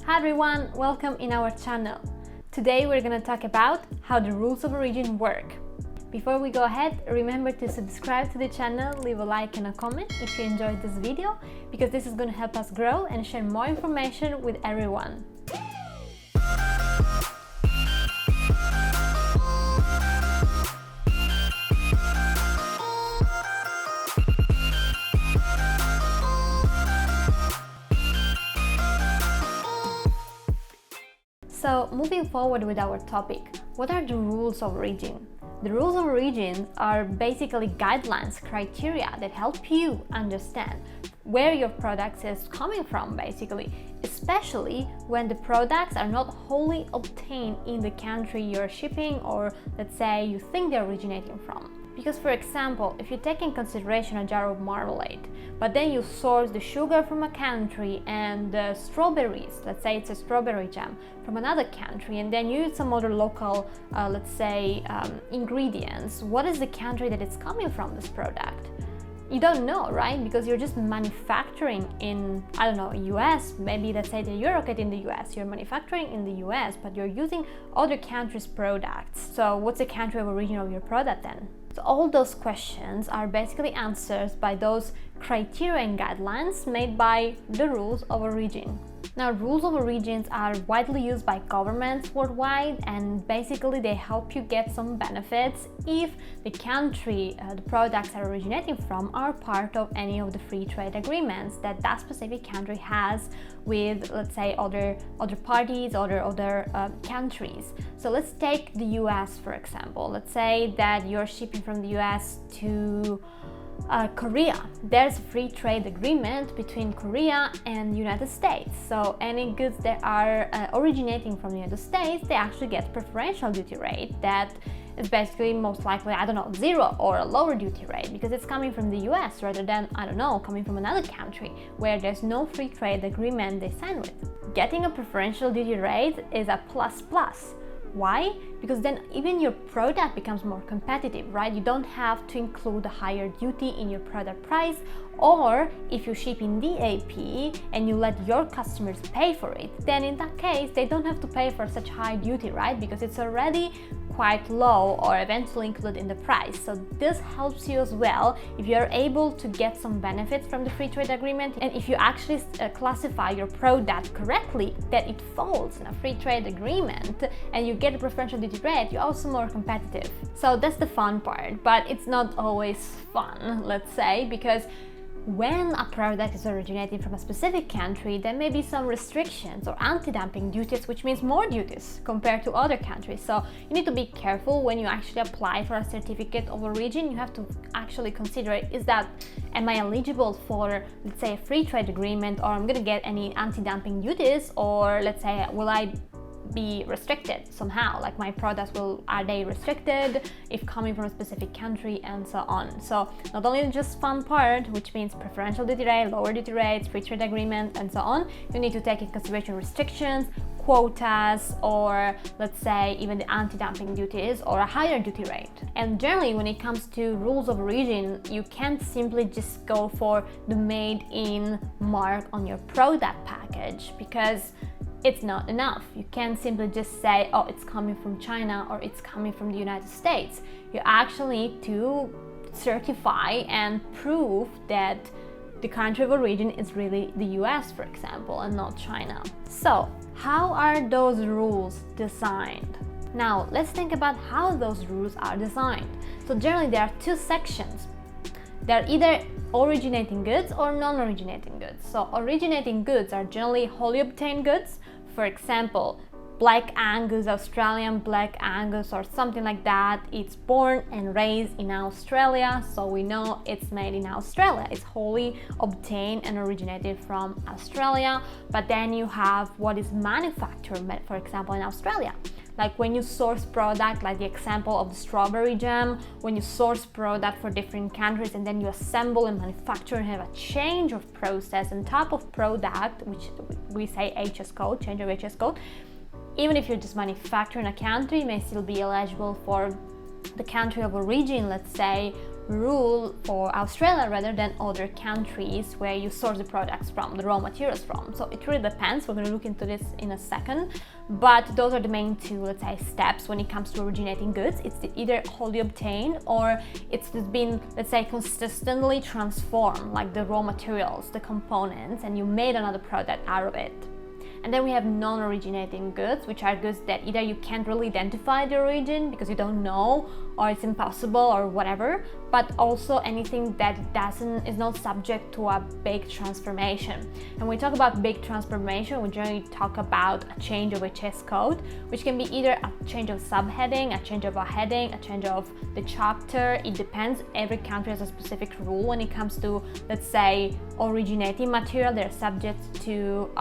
Hi everyone, welcome in our channel. Today we're going to talk about how the rules of origin work. Before we go ahead, remember to subscribe to the channel, leave a like and a comment if you enjoyed this video, because this is going to help us grow and share more information with everyone. So, moving forward with our topic, what are the rules of origin? The rules of origin are basically guidelines, criteria that help you understand where your product is coming from, basically, especially when the products are not wholly obtained in the country you're shipping, or let's say you think they're originating from. Because, for example, if you take in consideration a jar of marmalade, but then you source the sugar from a country and the strawberries, let's say it's a strawberry jam, from another country, and then you use some other local, ingredients, what is the country that it's coming from, this product? You don't know, right? Because you're just manufacturing in, US, maybe let's say that you're located in the US, you're manufacturing in the US, but you're using other countries' products. So what's the country of origin of your product then? So all those questions are basically answered by those criteria and guidelines made by the rules of origin. Now, rules of origins are widely used by governments worldwide, and basically they help you get some benefits if the country the products are originating from are part of any of the free trade agreements that that specific country has with, let's say, other parties, other countries. So let's take the US, for example. Let's say that you're shipping from the US to Korea. There's a free trade agreement between Korea and the United States. So any goods that are originating from the United States, they actually get preferential duty rate that is basically most likely, 0 or a lower duty rate, because it's coming from the US rather than, coming from another country where there's no free trade agreement they sign with. Getting a preferential duty rate is a plus. Why? Because then even your product becomes more competitive, right? You don't have to include a higher duty in your product price, or if you ship in DAP and you let your customers pay for it, then in that case they don't have to pay for such high duty, right? Because it's already quite low or eventually included in the price. So this helps you as well if you're able to get some benefits from the free trade agreement, and if you actually classify your product correctly that it falls in a free trade agreement and you get a preferential duty rate, you're also more competitive. So that's the fun part, but it's not always fun, let's say, because when a product is originating from a specific country, there may be some restrictions or anti-dumping duties, which means more duties compared to other countries. So you need to be careful when you actually apply for a certificate of origin. You have to actually consider, am I eligible for, let's say, a free trade agreement, or I'm going to get any anti-dumping duties, or let's say, will I be restricted somehow, like my products are they restricted if coming from a specific country, and so on. So not only just fun part, which means preferential duty rate, lower duty rates, free trade agreement, and so on, you need to take in consideration restrictions, quotas, or let's say even the anti-dumping duties or a higher duty rate. And generally when it comes to rules of origin, you can't simply just go for the made in mark on your product package, because it's not enough. You can't simply just say, oh, it's coming from China or it's coming from the United States. You actually need to certify and prove that the country of origin is really the US, for example, and not China. So, how are those rules designed? Now, let's think about how those rules are designed. So generally there are two sections. They're either originating goods or non-originating goods. So originating goods are generally wholly obtained goods. For example, Black Angus, Australian Black Angus or something like that. It's born and raised in Australia, so we know it's made in Australia. It's wholly obtained and originated from Australia. But then you have what is manufactured, for example, in Australia. Like when you source product, like the example of the strawberry jam, when you source product for different countries and then you assemble and manufacture and have a change of process and type of product, which we say HS code, change of HS code, even if you're just manufacturing a country, you may still be eligible for the country of origin, let's say, rule for Australia rather than other countries where you source the products from, the raw materials from. So it really depends. We're going to look into this in a second, but those are the main two, let's say, steps when it comes to originating goods. It's either wholly obtained or it's been, let's say, consistently transformed, like the raw materials, the components, and you made another product out of it. And then we have non-originating goods, which are goods that either you can't really identify the origin because you don't know, or it's impossible or whatever, but also anything that is not subject to a big transformation. And when we talk about big transformation, we generally talk about a change of HS code, which can be either a change of subheading, a change of a heading, a change of the chapter. It depends. Every country has a specific rule when it comes to, let's say, originating material. They're subject to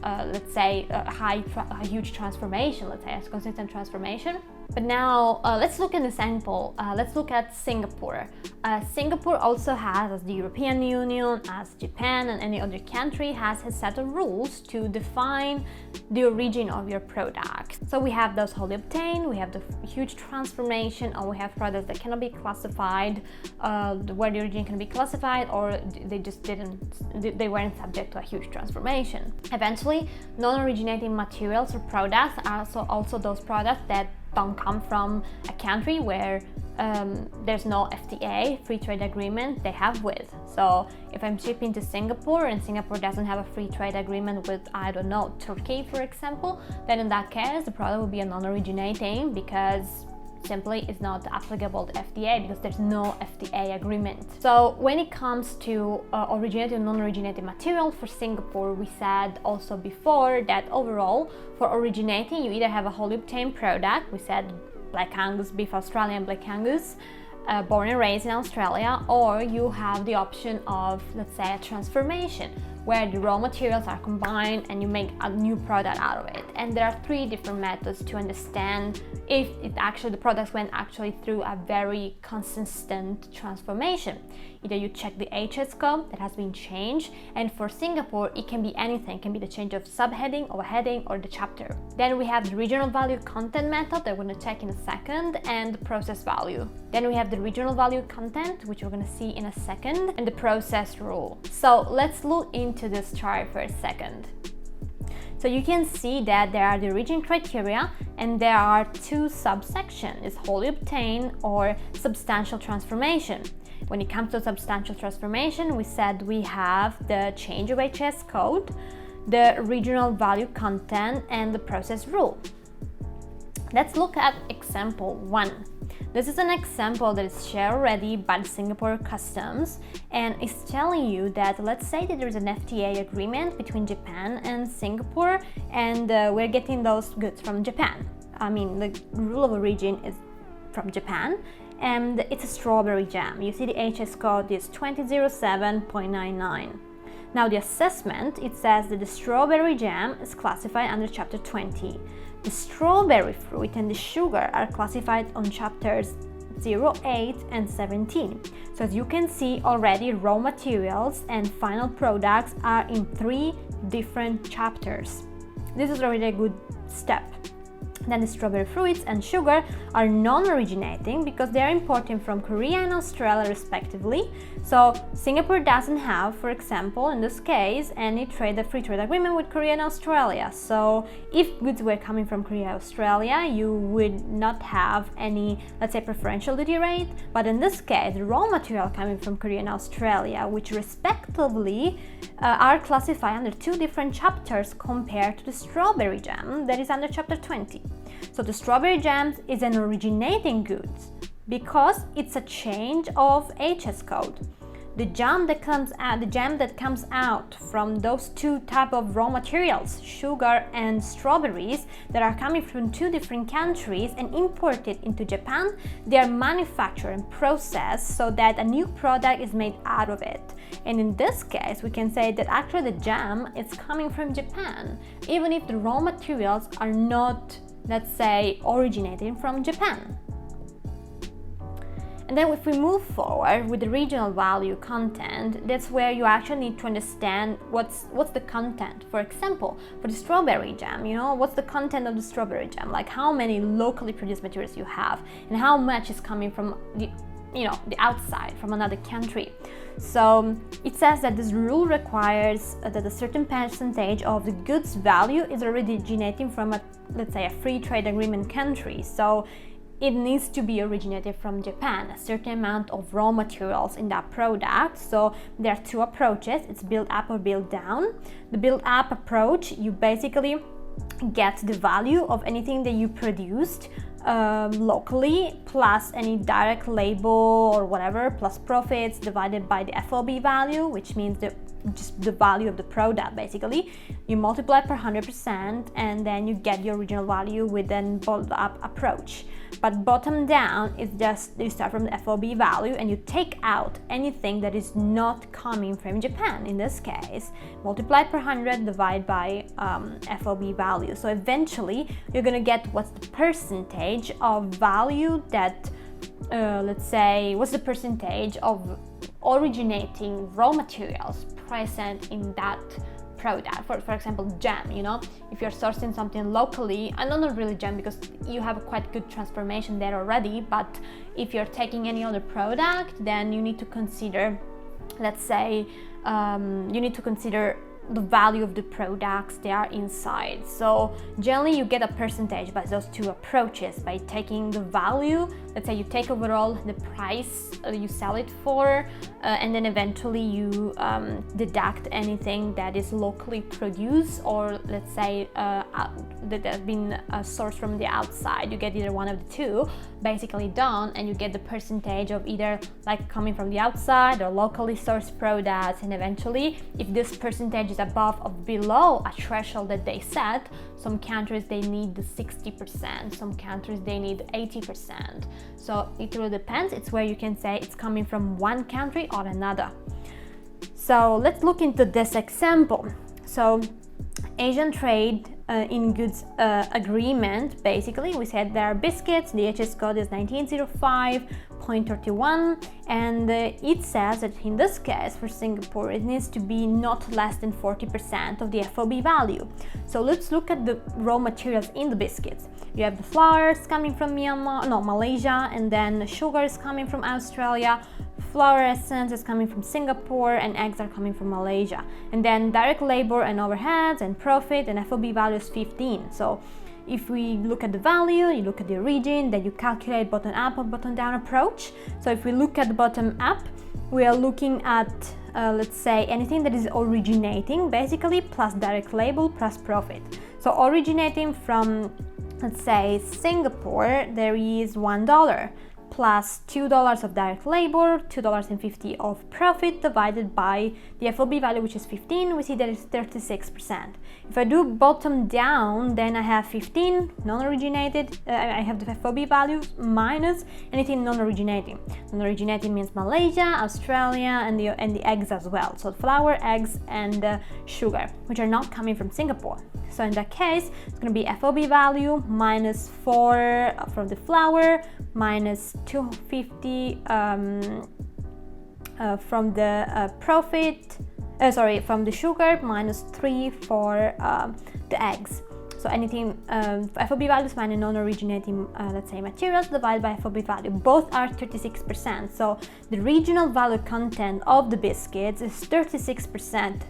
let's say a huge transformation, let's say a consistent transformation. But now let's look at an example. Let's look at Singapore. Singapore also has, as the European Union, as Japan and any other country, has a set of rules to define the origin of your product. So we have those wholly obtained, we have the huge transformation, or we have products that cannot be classified, where the origin can be classified, or they weren't subject to a huge transformation. Eventually, non-originating materials or products are also those products that don't come from a country where there's no FTA, free trade agreement, they have with. So if I'm shipping to Singapore and Singapore doesn't have a free trade agreement with, I don't know, Turkey, for example, then in that case, the product will be a non-originating because simply is not applicable to FTA because there's no FTA agreement. So when it comes to originating and non-originating material for Singapore, we said also before that overall for originating you either have a wholly obtained product, we said Black Angus, beef Australian Black Angus, born and raised in Australia, or you have the option of, let's say, a transformation where the raw materials are combined and you make a new product out of it. And there are three different methods to understand if the products went actually through a very consistent transformation. Either you check the HS code that has been changed, and for Singapore it can be anything, it can be the change of subheading or a heading or the chapter. Then we have the regional value content method that we're going to check in a second, and the process value. Then we have the regional value content, which we're going to see in a second, and the process rule. So let's look into this chart for a second. So you can see that there are the origin criteria and there are two subsections, is wholly obtained or substantial transformation. When it comes to substantial transformation, we said we have the change of HS code, the regional value content, and the process rule. Let's look at example 1. This is an example that is shared already by the Singapore Customs, and it's telling you that, let's say that there's an FTA agreement between Japan and Singapore, and we're getting those goods from Japan. I mean, the rule of origin is from Japan, and it's a strawberry jam. You see the HS code is 2007.99. Now the assessment, it says that the strawberry jam is classified under chapter 20. The strawberry fruit and the sugar are classified on chapters 08 and 17. So as you can see already, raw materials and final products are in 3 different chapters. This is already a good step. Then the strawberry fruits and sugar are non-originating because they are imported from Korea and Australia respectively. So Singapore doesn't have, for example, in this case, any free trade agreement with Korea and Australia. So if goods were coming from Korea and Australia, you would not have any, let's say, preferential duty rate. But in this case, the raw material coming from Korea and Australia, which respectively are classified under 2 different chapters compared to the strawberry jam that is under chapter 20. So the strawberry jam is an originating goods because it's a change of HS code. The jam that comes out from those 2 type of raw materials, sugar and strawberries, that are coming from 2 different countries and imported into Japan, they are manufactured and processed so that a new product is made out of it. And in this case, we can say that actually the jam is coming from Japan, even if the raw materials are not, let's say, originating from Japan. And then if we move forward with the regional value content, that's where you actually need to understand what's the content. For example, for the strawberry jam, what's the content of the strawberry jam? Like how many locally produced materials you have and how much is coming from the the outside, from another country. So it says that this rule requires that a certain percentage of the goods value is originating from let's say a free trade agreement country. So it needs to be originated from Japan, a certain amount of raw materials in that product. So there are two approaches, it's build up or build down. The build up approach, you basically get the value of anything that you produced locally, plus any direct label or whatever, plus profits divided by the FOB value, which means just the value of the product. Basically you multiply per 100% and then you get the original value with an build up approach. But bottom down is just you start from the FOB value and you take out anything that is not coming from Japan. In this case, multiply per 100, divide by FOB value. So eventually you're gonna get what's the percentage of value that let's say what's the percentage of originating raw materials present in that product. For example, jam, if you're sourcing something locally, and not really jam because you have a quite good transformation there already, but if you're taking any other product, then you need to consider, let's say, you need to consider the value of the products they are inside. So generally you get a percentage by those two approaches, by taking the value, let's say you take overall the price you sell it for, and then eventually you deduct anything that is locally produced, or let's say that has been sourced from the outside. You get either one of the two basically done, and you get the percentage of either like coming from the outside or locally sourced products. And eventually, if this percentage is above or below a threshold that they set, some countries they need the 60%, some countries they need 80%. So it really depends. It's where you can say it's coming from one country or another. So let's look into this example. So Asian trade in goods agreement, basically we said there are biscuits, the HS code is 1905.31, and it says that in this case for Singapore it needs to be not less than 40% of the FOB value. So let's look at the raw materials in the biscuits. You have the flours coming from Malaysia, and then sugar is coming from Australia, flour essence is coming from Singapore, and eggs are coming from Malaysia. And then direct labor and overheads and profit and FOB value is 15. So if we look at the value, you look at the origin, then you calculate bottom up or bottom down approach. So if we look at the bottom up, we are looking at let's say anything that is originating basically, plus direct label plus profit. So originating from, let's say, Singapore, there is $1 plus $2 of direct labor, $2.50 of profit divided by the FOB value, which is 15. We see that it's 36%. If I do bottom down, then I have 15 non-originated, I have the FOB value minus anything non-originating. Non-originating means Malaysia, Australia, and the eggs as well. So flour, eggs, and sugar, which are not coming from Singapore. So in that case, it's going to be FOB value minus 4 from the flour, minus 250 from the profit, from the sugar, minus 3 for the eggs. So anything FOB values minus non-originating, let's say, materials divided by FOB value. Both are 36%. So the regional value content of the biscuits is 36%.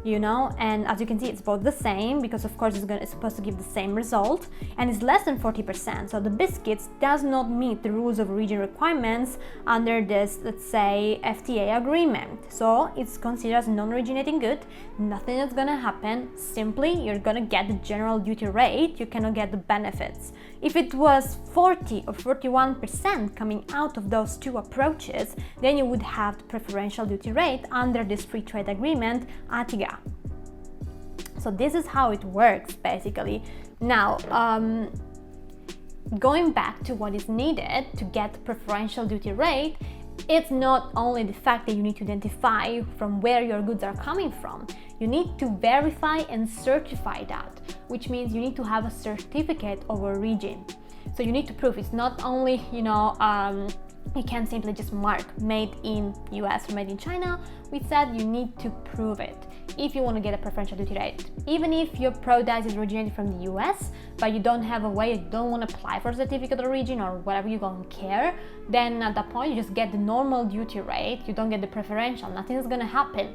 And as you can see, it's both the same, because of course it's supposed to give the same result, and it's less than 40%. So the biscuits does not meet the rules of origin requirements under this, let's say, FTA agreement. So it's considered as a non-originating good. Nothing is gonna happen. Simply, you're gonna get the general duty rate. You cannot get the benefits. If it was 40 or 41% coming out of those two approaches, then you would have the preferential duty rate under this free trade agreement, ATIGA. So this is how it works, basically. Now, going back to what is needed to get the preferential duty rate, it's not only the fact that you need to identify from where your goods are coming from. You need to verify and certify that, which means you need to have a certificate of origin. So you need to prove it's not only, you can't simply just mark made in US or made in China. We said you need to prove it. if you want to get a preferential duty rate. Even if your product is originated from the US, but you don't have a way, you don't want to apply for a certificate of origin or whatever, you don't care, then at that point you just get the normal duty rate, you don't get the preferential, nothing is going to happen.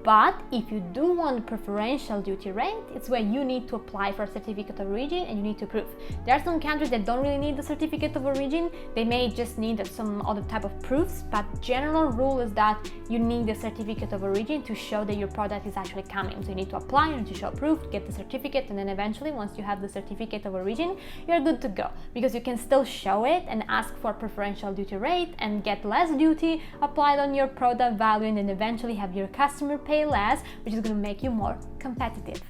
But if you do want preferential duty rate, it's where you need to apply for a certificate of origin and you need to prove. There are some countries that don't really need the certificate of origin, they may just need some other type of proofs, but general rule is that you need the certificate of origin to show that your product is actually coming. So you need to apply, you need to show proof, get the certificate, and then eventually once you have the certificate of origin, you're good to go, because you can still show it and ask for preferential duty rate and get less duty applied on your product value, and then eventually have your customer pay less, which is going to make you more competitive.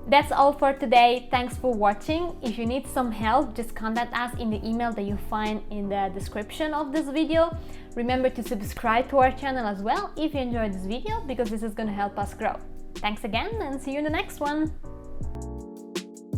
That's all for today. Thanks for watching. If you need some help, just contact us in the email that you find in the description of this video. Remember to subscribe to our channel as well if you enjoyed this video, because this is going to help us grow. Thanks again, and see you in the next one.